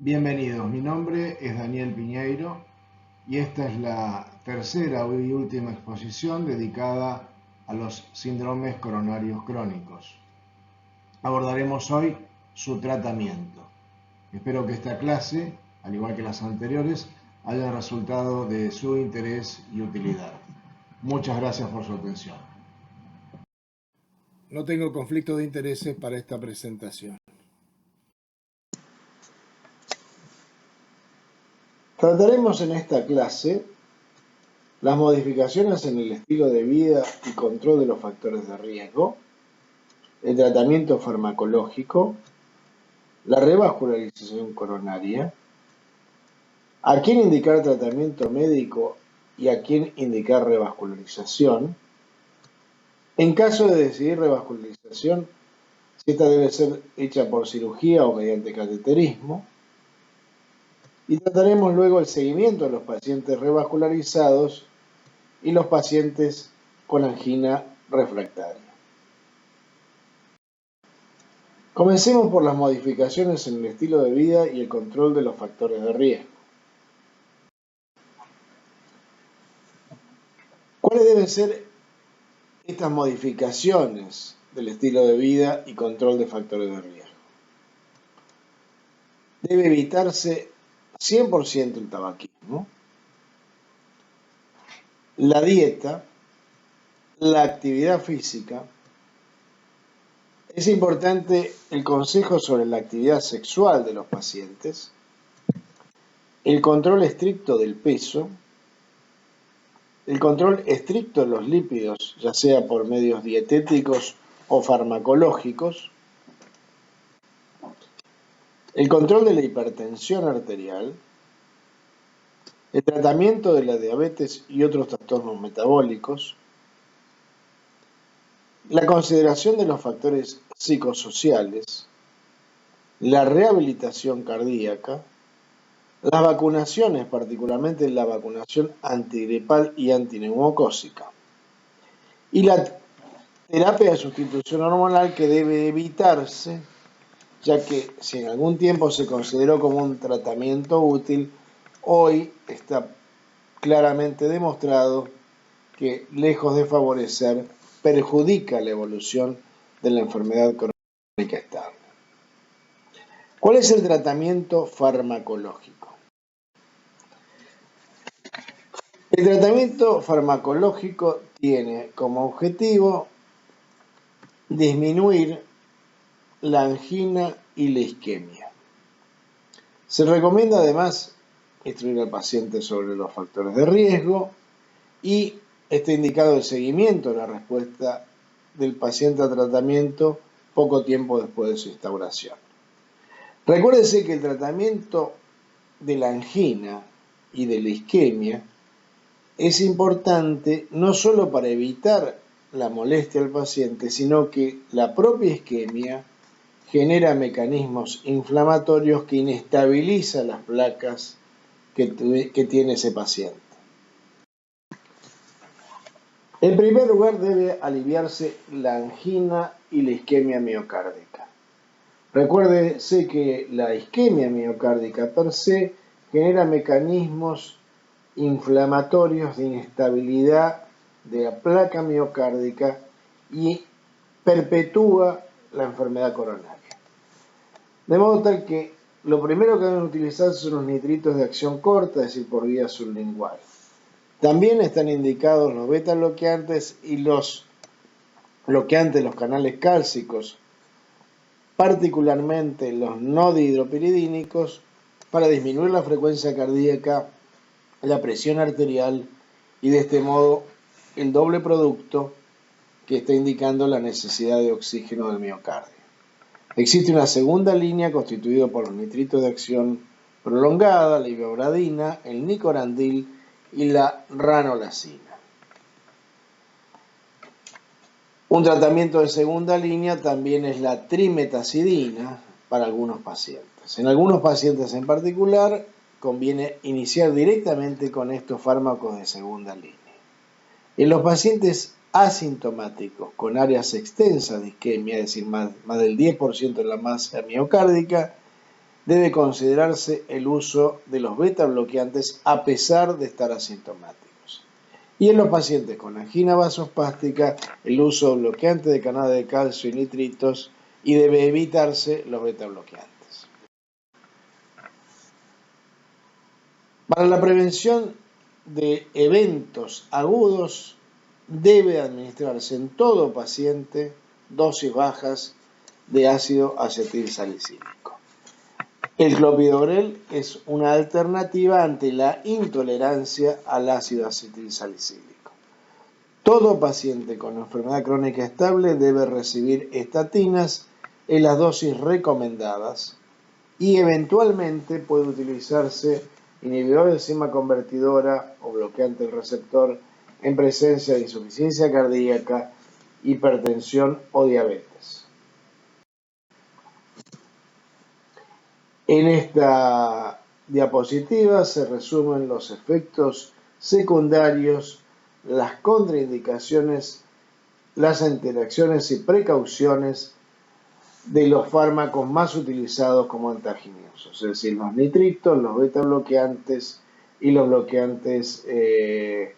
Bienvenidos, mi nombre es Daniel Piñeiro y esta es la tercera y última exposición dedicada a los síndromes coronarios crónicos. Abordaremos hoy su tratamiento. Espero que esta clase, al igual que las anteriores, haya resultado de su interés y utilidad. Muchas gracias por su atención. No tengo conflicto de intereses para esta presentación. Trataremos en esta clase las modificaciones en el estilo de vida y control de los factores de riesgo, el tratamiento farmacológico, la revascularización coronaria, a quién indicar tratamiento médico y a quién indicar revascularización. En caso de decidir revascularización, si esta debe ser hecha por cirugía o mediante cateterismo. Y trataremos luego el seguimiento de los pacientes revascularizados y los pacientes con angina refractaria. Comencemos por las modificaciones en el estilo de vida y el control de los factores de riesgo. ¿Cuáles deben ser estas modificaciones del estilo de vida y control de factores de riesgo? Debe evitarse 100% el tabaquismo, la dieta, la actividad física. Es importante el consejo sobre la actividad sexual de los pacientes, el control estricto del peso, el control estricto de los lípidos, ya sea por medios dietéticos o farmacológicos, el control de la hipertensión arterial, el tratamiento de la diabetes y otros trastornos metabólicos, la consideración de los factores psicosociales, la rehabilitación cardíaca, las vacunaciones, particularmente la vacunación antigripal y antineumocócica, y la terapia de sustitución hormonal que debe evitarse, ya que si en algún tiempo se consideró como un tratamiento útil, hoy está claramente demostrado que, lejos de favorecer, perjudica la evolución de la enfermedad crónica estable. ¿Cuál es el tratamiento farmacológico? El tratamiento farmacológico tiene como objetivo disminuir la angina y la isquemia. Se recomienda además instruir al paciente sobre los factores de riesgo y está indicado el seguimiento de la respuesta del paciente a tratamiento poco tiempo después de su instauración. Recuérdese que el tratamiento de la angina y de la isquemia es importante no solo para evitar la molestia al paciente, sino que la propia isquemia genera mecanismos inflamatorios que inestabilizan las placas que tiene ese paciente. En primer lugar, debe aliviarse la angina y la isquemia miocárdica. Recuérdese que la isquemia miocárdica per se genera mecanismos inflamatorios de inestabilidad de la placa miocárdica y perpetúa la enfermedad coronaria. De modo tal que lo primero que deben utilizar son los nitritos de acción corta, es decir, por vía sublingual. También están indicados los beta bloqueantes y los bloqueantes de los canales cálcicos, particularmente los no dihidropiridínicos, para disminuir la frecuencia cardíaca, la presión arterial y de este modo el doble producto que está indicando la necesidad de oxígeno del miocardio. Existe una segunda línea constituida por los nitritos de acción prolongada, la ibabradina, el nicorandil y la ranolacina. Un tratamiento de segunda línea también es la trimetazidina para algunos pacientes. En algunos pacientes en particular conviene iniciar directamente con estos fármacos de segunda línea. En los pacientes asintomáticos con áreas extensas de isquemia, es decir, más del 10% de la masa miocárdica, debe considerarse el uso de los beta bloqueantes a pesar de estar asintomáticos. Y en los pacientes con angina vasospástica, el uso de bloqueante de canales de calcio y nitritos, y debe evitarse los beta bloqueantes. Para la prevención de eventos agudos, debe administrarse en todo paciente dosis bajas de ácido acetilsalicílico. El clopidogrel es una alternativa ante la intolerancia al ácido acetilsalicílico. Todo paciente con enfermedad crónica estable debe recibir estatinas en las dosis recomendadas y eventualmente puede utilizarse inhibidor de enzima convertidora o bloqueante del receptor en presencia de insuficiencia cardíaca, hipertensión o diabetes. En esta diapositiva se resumen los efectos secundarios, las contraindicaciones, las interacciones y precauciones de los fármacos más utilizados como antiarritmios, es decir, los nitritos, los beta bloqueantes y los bloqueantes de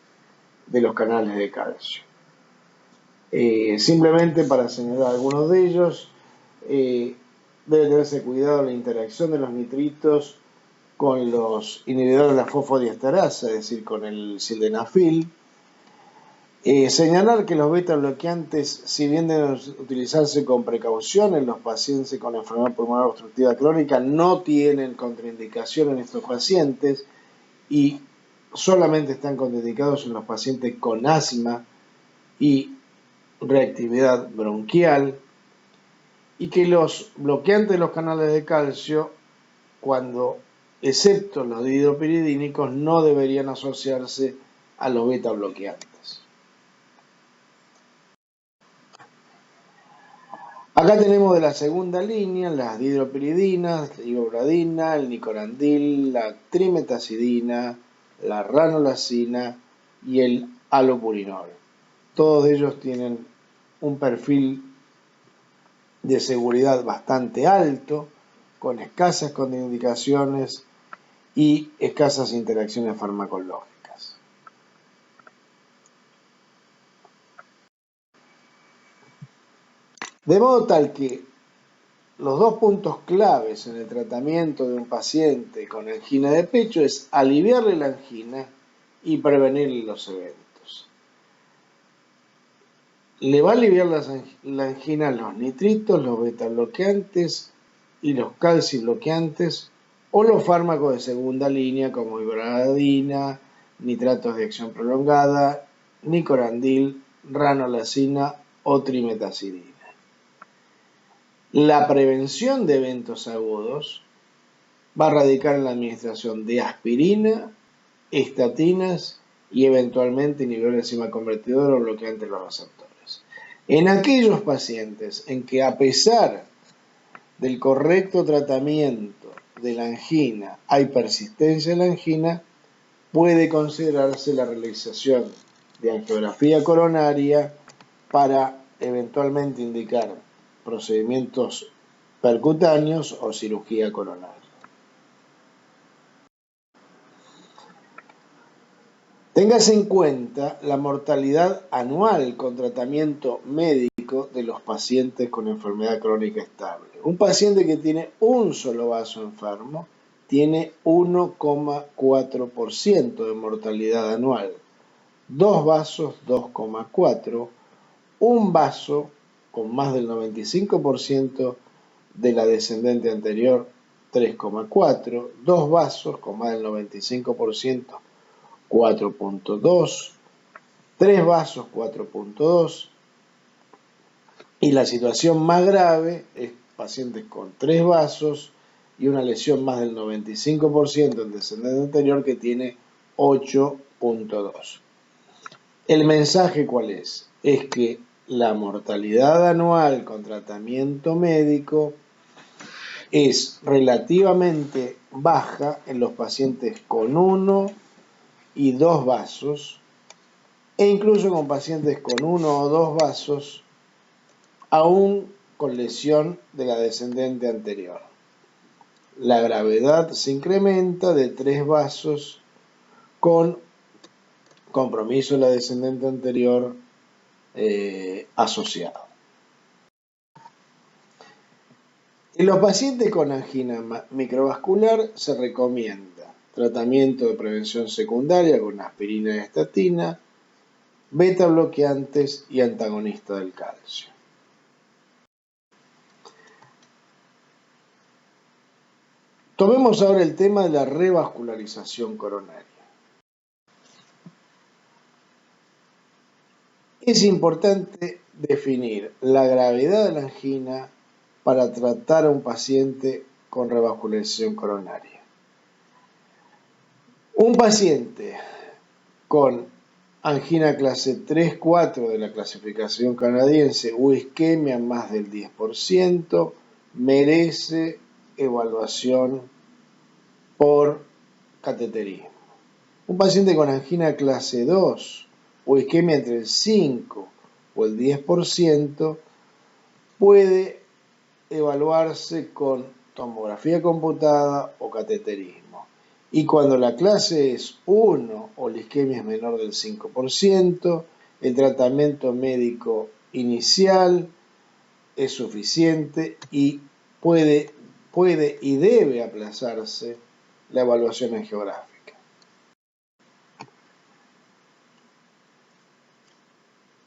los canales de calcio. Simplemente para señalar algunos de ellos, debe tenerse cuidado en la interacción de los nitritos con los inhibidores de la fosfodiesterasa, es decir, con el sildenafil. Señalar que los beta bloqueantes, si bien deben utilizarse con precaución en los pacientes con enfermedad pulmonar obstructiva crónica, no tienen contraindicación en estos pacientes y solamente están contraindicados en los pacientes con asma y reactividad bronquial, y que los bloqueantes de los canales de calcio, excepto los dihidropiridínicos, no deberían asociarse a los beta bloqueantes. Acá tenemos de la segunda línea las dihidropiridinas, la ibobradina, el nicorandil, la trimetazidina, la ranolazina y el allopurinol. Todos ellos tienen un perfil de seguridad bastante alto, con escasas contraindicaciones y escasas interacciones farmacológicas. De modo tal que los dos puntos claves en el tratamiento de un paciente con angina de pecho es aliviarle la angina y prevenirle los eventos. Le va a aliviar la angina los nitritos, los beta bloqueantes y los calci bloqueantes o los fármacos de segunda línea como ibradina, nitratos de acción prolongada, nicorandil, ranolazina o trimetazidina. La prevención de eventos agudos va a radicar en la administración de aspirina, estatinas y eventualmente inhibidores de enzima convertidora o bloqueantes de los receptores. En aquellos pacientes en que a pesar del correcto tratamiento de la angina hay persistencia en la angina, puede considerarse la realización de angiografía coronaria para eventualmente indicar procedimientos percutáneos o cirugía coronaria. Téngase en cuenta la mortalidad anual con tratamiento médico de los pacientes con enfermedad crónica estable. Un paciente que tiene un solo vaso enfermo tiene 1,4% de mortalidad anual, dos vasos 2,4%, un vaso con más del 95% de la descendente anterior 3,4%, dos vasos con más del 95% 4,2%, tres vasos 4,2%, y la situación más grave es pacientes con tres vasos y una lesión más del 95% en descendente anterior que tiene 8,2%. El mensaje ¿cuál es? Es que la mortalidad anual con tratamiento médico es relativamente baja en los pacientes con 1 y 2 vasos e incluso con pacientes con 1 o 2 vasos aún con lesión de la descendente anterior. La gravedad se incrementa de 3 vasos con compromiso de la descendente anterior asociado. En los pacientes con angina microvascular se recomienda tratamiento de prevención secundaria con aspirina y estatina, beta bloqueantes y antagonista del calcio. Tomemos ahora el tema de la revascularización coronaria. Es importante definir la gravedad de la angina para tratar a un paciente con revascularización coronaria. Un paciente con angina clase 3-4 de la clasificación canadiense o isquemia más del 10% merece evaluación por cateterismo. Un paciente con angina clase 2 o isquemia entre el 5 o el 10% puede evaluarse con tomografía computada o cateterismo. Y cuando la clase es 1 o la isquemia es menor del 5%, el tratamiento médico inicial es suficiente y puede y debe aplazarse la evaluación angiográfica.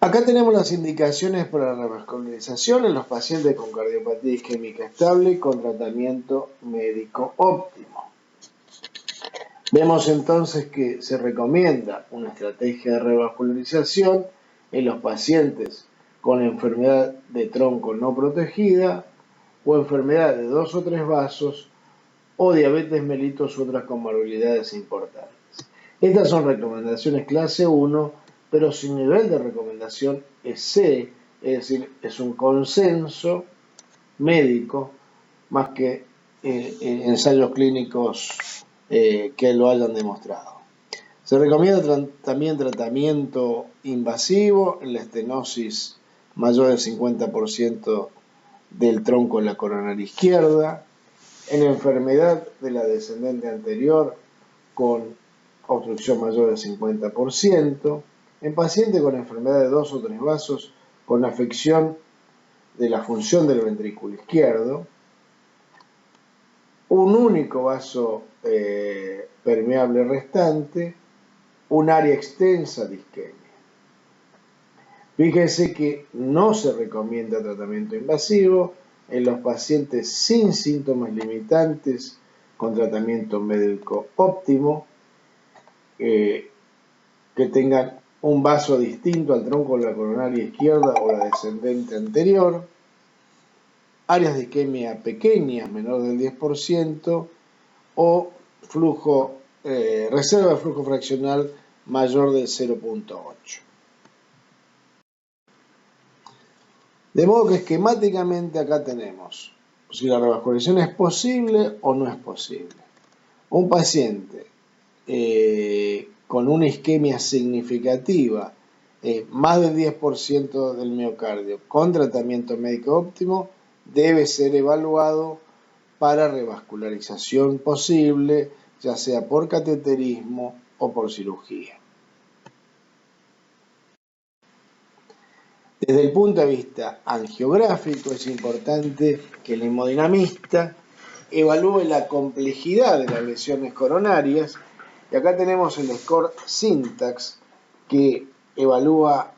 Acá tenemos las indicaciones para la revascularización en los pacientes con cardiopatía isquémica estable con tratamiento médico óptimo. Vemos entonces que se recomienda una estrategia de revascularización en los pacientes con enfermedad de tronco no protegida o enfermedad de 2 o 3 vasos o diabetes mellitus u otras comorbilidades importantes. Estas son recomendaciones clase 1, pero su nivel de recomendación es C, es decir, es un consenso médico más que ensayos clínicos que lo hayan demostrado. Se recomienda también tratamiento invasivo en la estenosis mayor del 50% del tronco en la coronaria izquierda, en enfermedad de la descendente anterior con obstrucción mayor del 50%, en pacientes con enfermedad de 2 o 3 vasos con afección de la función del ventrículo izquierdo, un único vaso permeable restante, un área extensa de isquemia. Fíjense que no se recomienda tratamiento invasivo en los pacientes sin síntomas limitantes con tratamiento médico óptimo, que tengan un vaso distinto al tronco de la coronaria izquierda o la descendente anterior, áreas de isquemia pequeñas, menor del 10%, o reserva de flujo fraccional mayor del 0.8. De modo que esquemáticamente acá tenemos si la revascularización es posible o no es posible. Un paciente con una isquemia significativa, más del 10% del miocardio, con tratamiento médico óptimo, debe ser evaluado para revascularización posible, ya sea por cateterismo o por cirugía. Desde el punto de vista angiográfico, es importante que el hemodinamista evalúe la complejidad de las lesiones coronarias. Y acá tenemos el score Syntax, que evalúa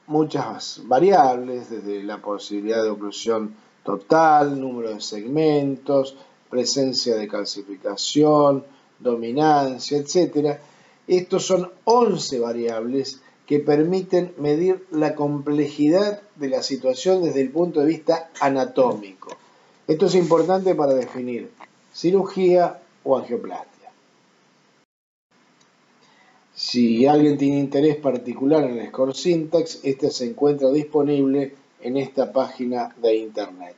muchas variables, desde la posibilidad de oclusión total, número de segmentos, presencia de calcificación, dominancia, etc. Estos son 11 variables que permiten medir la complejidad de la situación desde el punto de vista anatómico. Esto es importante para definir cirugía o angioplastia. Si alguien tiene interés particular en el score Syntax, este se encuentra disponible en esta página de internet.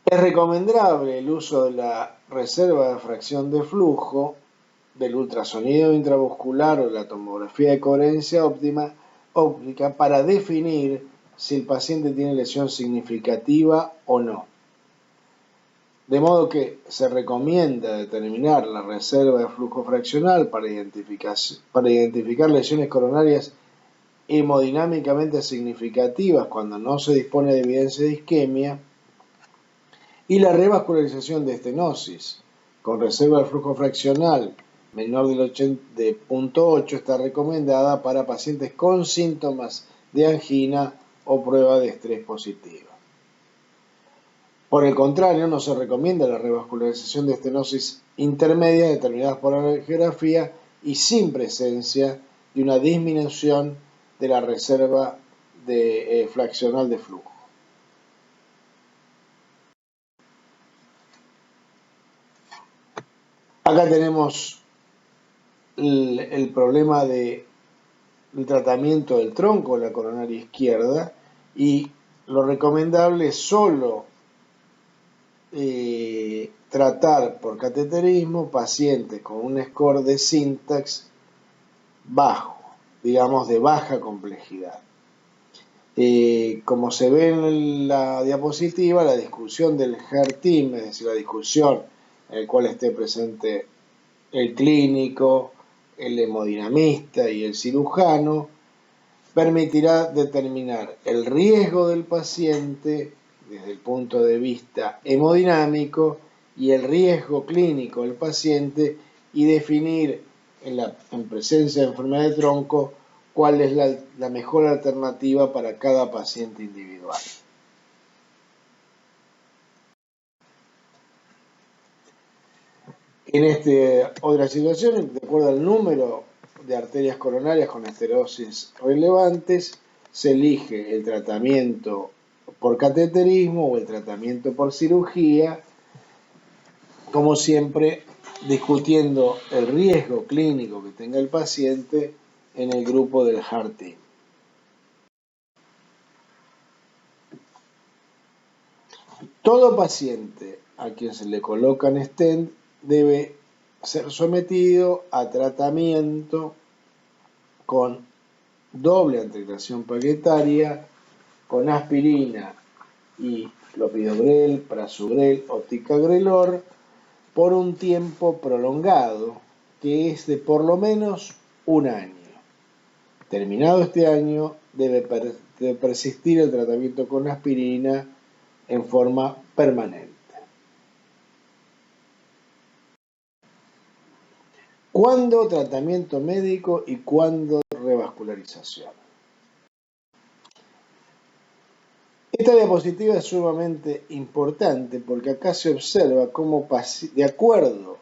Es recomendable el uso de la reserva de fracción de flujo, del ultrasonido intravascular o la tomografía de coherencia óptima óptica para definir si el paciente tiene lesión significativa o no. De modo que se recomienda determinar la reserva de flujo fraccional para identificar lesiones coronarias hemodinámicamente significativas cuando no se dispone de evidencia de isquemia, y la revascularización de estenosis con reserva de flujo fraccional menor del 0.8 está recomendada para pacientes con síntomas de angina o prueba de estrés positiva. Por el contrario, no se recomienda la revascularización de estenosis intermedia determinadas por la angiografía y sin presencia de una disminución de la reserva fraccional de flujo. Acá tenemos el problema del tratamiento del tronco de la coronaria izquierda, y lo recomendable es solo tratar por cateterismo pacientes con un score de Syntax bajo, digamos de baja complejidad. Como se ve en la diapositiva, la discusión del HEART Team, es decir, la discusión en la cual esté presente el clínico, el hemodinamista y el cirujano, permitirá determinar el riesgo del paciente desde el punto de vista hemodinámico y el riesgo clínico del paciente, y definir en presencia de enfermedad de tronco cuál es la mejor alternativa para cada paciente individual. En esta otra situación, de acuerdo al número de arterias coronarias con esterosis relevantes, se elige el tratamiento por cateterismo o el tratamiento por cirugía, como siempre discutiendo el riesgo clínico que tenga el paciente en el grupo del HEART Team. Todo paciente a quien se le colocan stent debe ser sometido a tratamiento con doble antiagregación plaquetaria, con aspirina y clopidogrel, prasugrel o ticagrelor por un tiempo prolongado, que es de por lo menos un año. Terminado este año, debe persistir el tratamiento con aspirina en forma permanente. ¿Cuándo tratamiento médico y cuándo revascularización? Esta diapositiva es sumamente importante porque acá se observa cómo, de acuerdo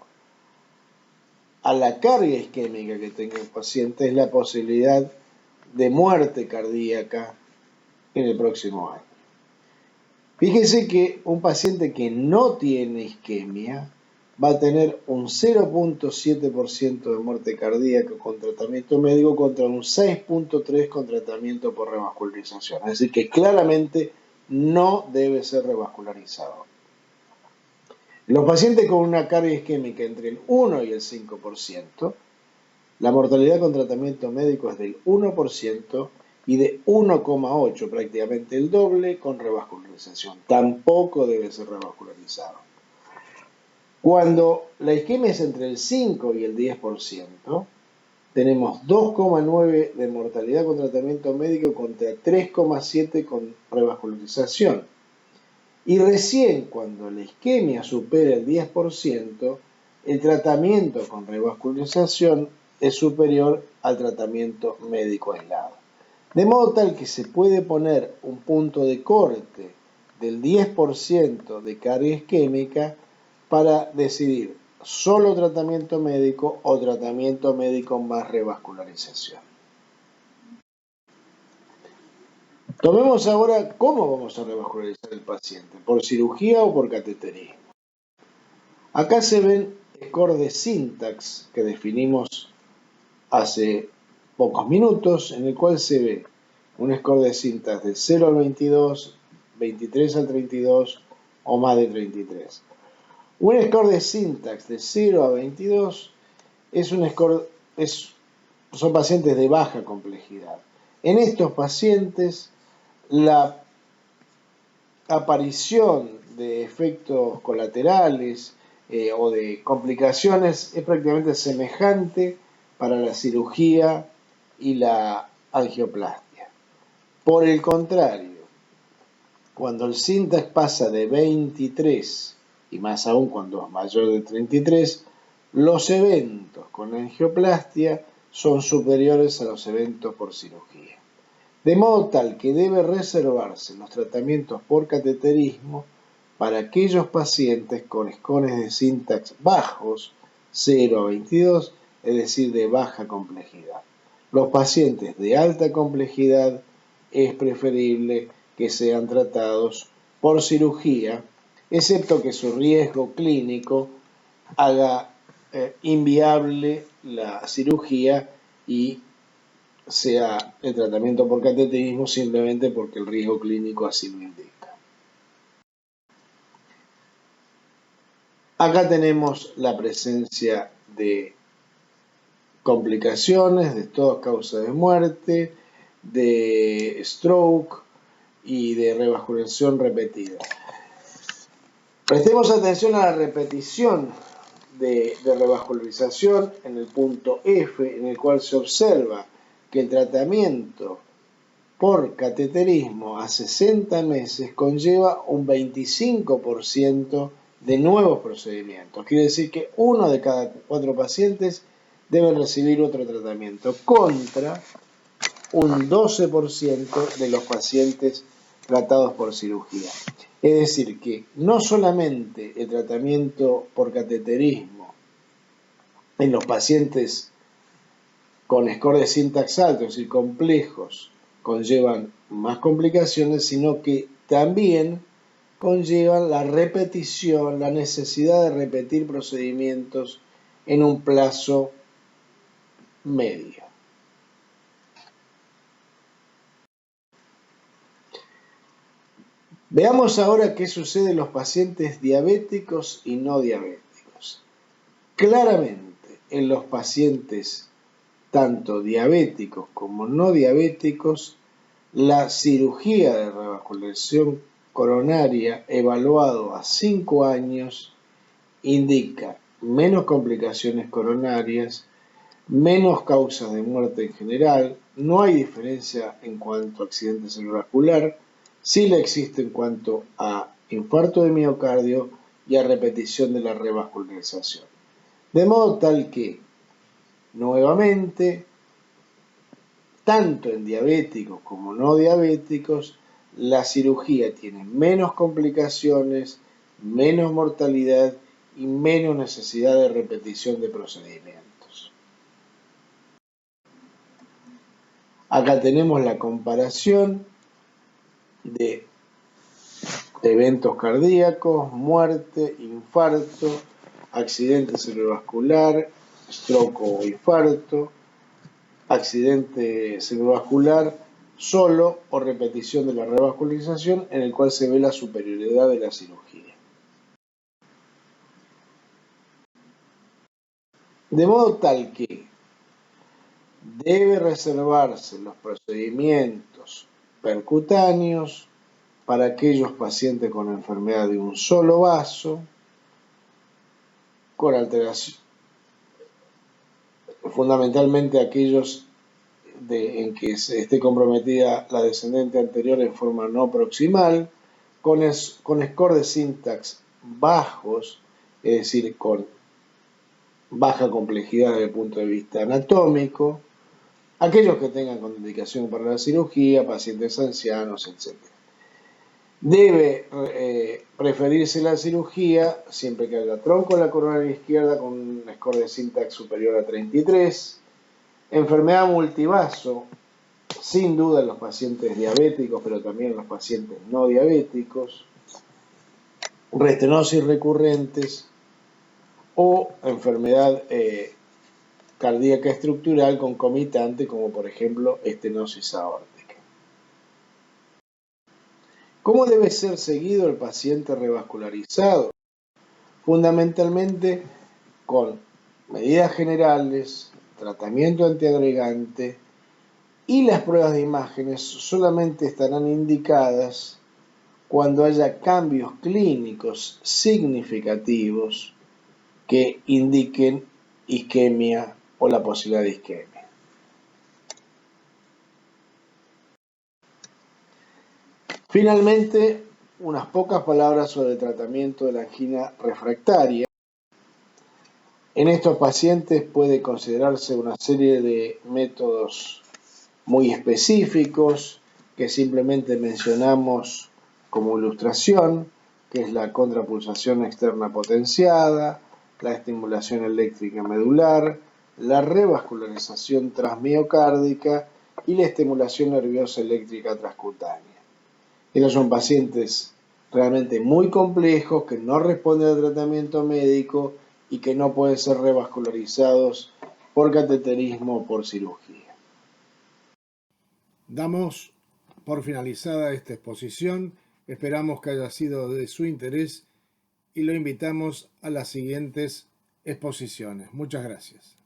a la carga isquémica que tenga el paciente, es la posibilidad de muerte cardíaca en el próximo año. Fíjense que un paciente que no tiene isquemia va a tener un 0.7% de muerte cardíaca con tratamiento médico contra un 6.3% con tratamiento por revascularización. Es decir, que claramente no debe ser revascularizado. Los pacientes con una carga isquémica entre el 1 y el 5%, la mortalidad con tratamiento médico es del 1% y de 1,8, prácticamente el doble, con revascularización. Tampoco debe ser revascularizado. Cuando la isquemia es entre el 5 y el 10%, tenemos 2,9 de mortalidad con tratamiento médico contra 3,7 con revascularización. Y recién cuando la isquemia supera el 10%, el tratamiento con revascularización es superior al tratamiento médico aislado. De modo tal que se puede poner un punto de corte del 10% de carga isquémica para decidir solo tratamiento médico o tratamiento médico más revascularización. Tomemos ahora cómo vamos a revascularizar el paciente, por cirugía o por cateterismo. Acá se ven scores de Syntax que definimos hace pocos minutos, en el cual se ve un score de Syntax de 0 al 22, 23 al 32 o más de 33. Un score de Syntax de 0 a 22 es un score, son pacientes de baja complejidad. En estos pacientes, la aparición de efectos colaterales o de complicaciones es prácticamente semejante para la cirugía y la angioplastia. Por el contrario, cuando el Syntax pasa de 23, y más aún cuando es mayor de 33, los eventos con angioplastia son superiores a los eventos por cirugía. De modo tal que debe reservarse los tratamientos por cateterismo para aquellos pacientes con escones de Syntax bajos, 0 a 22, es decir, de baja complejidad. Los pacientes de alta complejidad es preferible que sean tratados por cirugía, excepto que su riesgo clínico haga inviable la cirugía y sea el tratamiento por cateterismo simplemente porque el riesgo clínico así lo indica. Acá tenemos la presencia de complicaciones de todas causas de muerte, de stroke y de revascularización repetida. Prestemos atención a la repetición de revascularización en el punto F, en el cual se observa que el tratamiento por cateterismo a 60 meses conlleva un 25% de nuevos procedimientos. Quiere decir que 1 de cada 4 pacientes debe recibir otro tratamiento, contra un 12% de los pacientes tratados por cirugía. Es decir, que no solamente el tratamiento por cateterismo en los pacientes con score de Syntax alto, es decir, complejos, conllevan más complicaciones, sino que también conllevan la repetición, la necesidad de repetir procedimientos en un plazo medio. Veamos ahora qué sucede en los pacientes diabéticos y no diabéticos. Claramente, en los pacientes tanto diabéticos como no diabéticos, la cirugía de revascularización coronaria evaluado a 5 años indica menos complicaciones coronarias, menos causas de muerte en general, no hay diferencia en cuanto a accidente cerebrovascular, sí la existe en cuanto a infarto de miocardio y a repetición de la revascularización. De modo tal que, nuevamente, tanto en diabéticos como no diabéticos, la cirugía tiene menos complicaciones, menos mortalidad y menos necesidad de repetición de procedimientos. Acá tenemos la comparación de eventos cardíacos, muerte, infarto, accidente cerebrovascular, stroke o infarto, accidente cerebrovascular solo o repetición de la revascularización, en el cual se ve la superioridad de la cirugía. De modo tal que debe reservarse los procedimientos percutáneos para aquellos pacientes con enfermedad de un solo vaso, con alteración, fundamentalmente aquellos en que esté comprometida la descendente anterior en forma no proximal, con score de Syntax bajos, es decir, con baja complejidad desde el punto de vista anatómico, aquellos que tengan contraindicación para la cirugía, pacientes ancianos, etc. Debe preferirse la cirugía siempre que haya tronco en la coronaria izquierda con un score de Syntax superior a 33, enfermedad multivaso, sin duda en los pacientes diabéticos, pero también en los pacientes no diabéticos, restenosis recurrentes o enfermedad cardíaca estructural concomitante, como por ejemplo estenosis aórtica. ¿Cómo debe ser seguido el paciente revascularizado? Fundamentalmente con medidas generales, tratamiento antiagregante y las pruebas de imágenes solamente estarán indicadas cuando haya cambios clínicos significativos que indiquen isquemia o la posibilidad de isquemia. Finalmente, unas pocas palabras sobre el tratamiento de la angina refractaria. En estos pacientes puede considerarse una serie de métodos muy específicos que simplemente mencionamos como ilustración, que es la contrapulsación externa potenciada, la estimulación eléctrica medular, la revascularización transmiocárdica y la estimulación nerviosa eléctrica transcutánea. Estos son pacientes realmente muy complejos que no responden al tratamiento médico y que no pueden ser revascularizados por cateterismo o por cirugía. Damos por finalizada esta exposición. Esperamos que haya sido de su interés y lo invitamos a las siguientes exposiciones. Muchas gracias.